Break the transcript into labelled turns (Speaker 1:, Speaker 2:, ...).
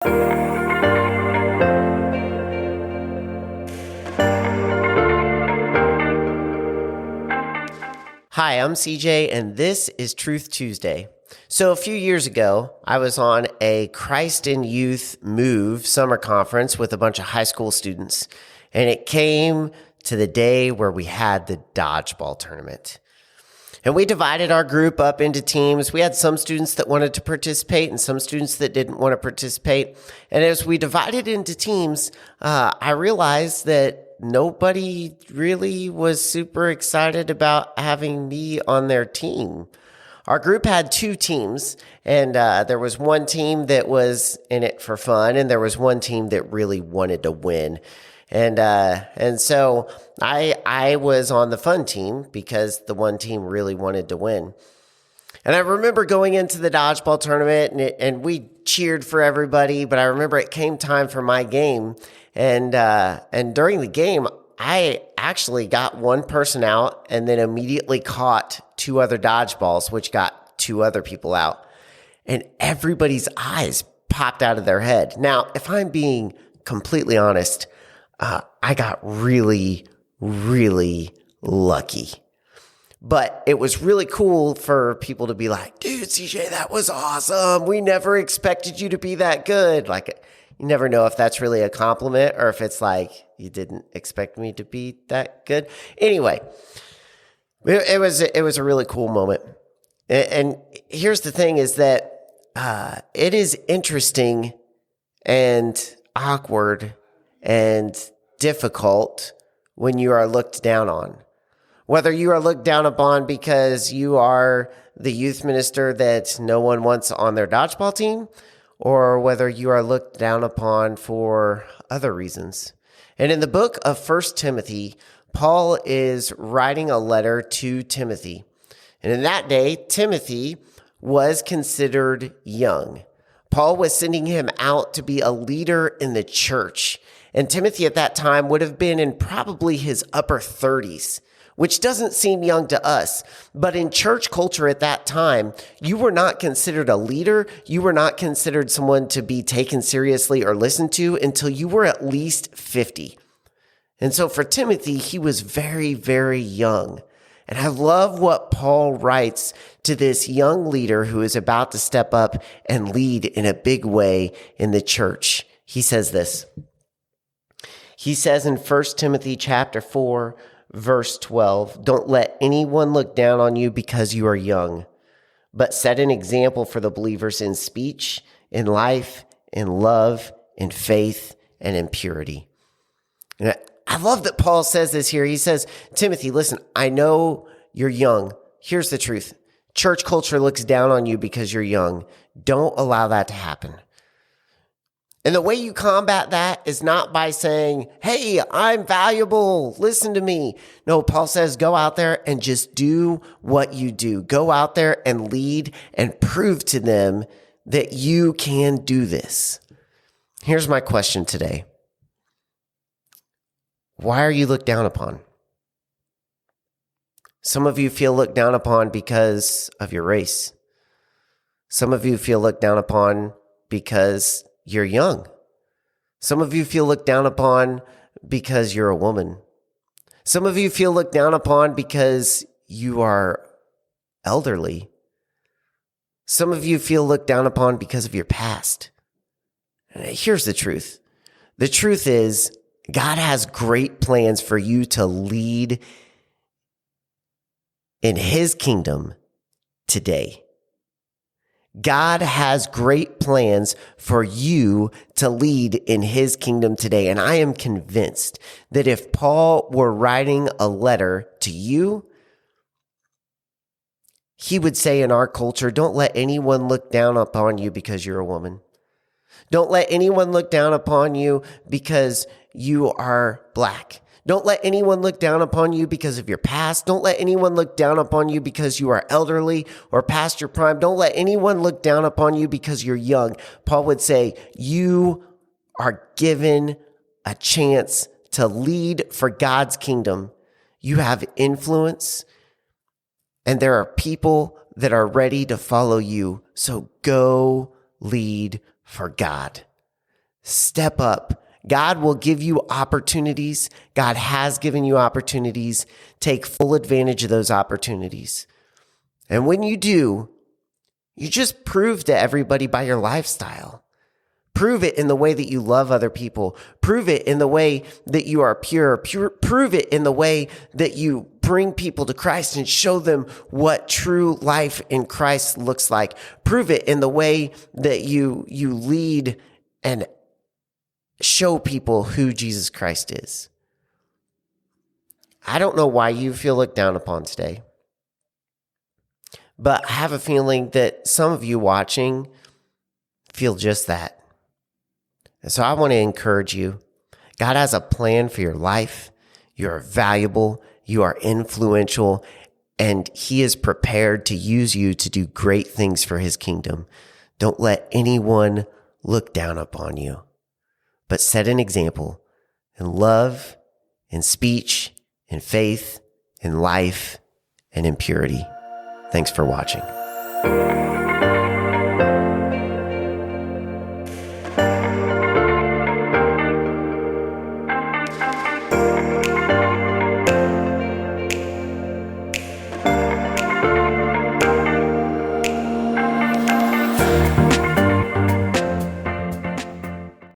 Speaker 1: Hi, I'm CJ, and this is Truth Tuesday. So a few years ago, I was on a Christ in Youth Move summer conference with a bunch of high school students, and it came to the day where we had the dodgeball tournament. And we divided our group up into teams. We had some students that wanted to participate and some students that didn't want to participate. And as we divided into teams, I realized that nobody really was super excited about having me on their team. Our group had two teams, and there was one team that was in it for fun, and there was one team that really wanted to win. And so I was on the fun team because the one team really wanted to win. And I remember going into the dodgeball tournament and we cheered for everybody, but I remember it came time for my game. And during the game, I actually got one person out and then immediately caught two other dodgeballs, which got two other people out. And everybody's eyes popped out of their head. Now, if I'm being completely honest, I got really, really lucky. But it was really cool for people to be like, dude, CJ, that was awesome. We never expected you to be that good. Like, you never know if that's really a compliment or if it's like, you didn't expect me to be that good. Anyway, it was a really cool moment. And here's the thing is that it is interesting and awkward and difficult when you are looked down on. Whether you are looked down upon because you are the youth minister that no one wants on their dodgeball team, or whether you are looked down upon for other reasons. And in the book of 1 Timothy, Paul is writing a letter to Timothy. And in that day, Timothy was considered young. Paul was sending him out to be a leader in the church. And Timothy at that time would have been in probably his upper 30s, which doesn't seem young to us. But in church culture at that time, you were not considered a leader. You were not considered someone to be taken seriously or listened to until you were at least 50. And so for Timothy, he was very, very young. And I love what Paul writes to this young leader who is about to step up and lead in a big way in the church. He says this. He says in 1 Timothy chapter 4, verse 12, don't let anyone look down on you because you are young, but set an example for the believers in speech, in life, in love, in faith, and in purity. And I love that Paul says this here. He says, Timothy, listen, I know you're young. Here's the truth. Church culture looks down on you because you're young. Don't allow that to happen. And the way you combat that is not by saying, hey, I'm valuable, listen to me. No, Paul says, go out there and just do what you do. Go out there and lead and prove to them that you can do this. Here's my question today. Why are you looked down upon? Some of you feel looked down upon because of your race. Some of you feel looked down upon because you're young. Some of you feel looked down upon because you're a woman. Some of you feel looked down upon because you are elderly. Some of you feel looked down upon because of your past. And here's the truth. The truth is, God has great plans for you to lead in His kingdom today. God has great plans for you to lead in His kingdom today. And I am convinced that if Paul were writing a letter to you, he would say in our culture, don't let anyone look down upon you because you're a woman. Don't let anyone look down upon you because you are black. Don't let anyone look down upon you because of your past. Don't let anyone look down upon you because you are elderly or past your prime. Don't let anyone look down upon you because you're young. Paul would say, you are given a chance to lead for God's kingdom. You have influence, and there are people that are ready to follow you. So go lead for God. Step up. God will give you opportunities. God has given you opportunities. Take full advantage of those opportunities. And when you do, you just prove to everybody by your lifestyle. Prove it in the way that you love other people. Prove it in the way that you are pure. Prove it in the way that you bring people to Christ and show them what true life in Christ looks like. Prove it in the way that you lead and show people who Jesus Christ is. I don't know why you feel looked down upon today, but I have a feeling that some of you watching feel just that. And so I want to encourage you. God has a plan for your life. You are valuable. You are influential. And He is prepared to use you to do great things for His kingdom. Don't let anyone look down upon you, but set an example in love, in speech, in faith, in life, and in purity. Thanks for watching.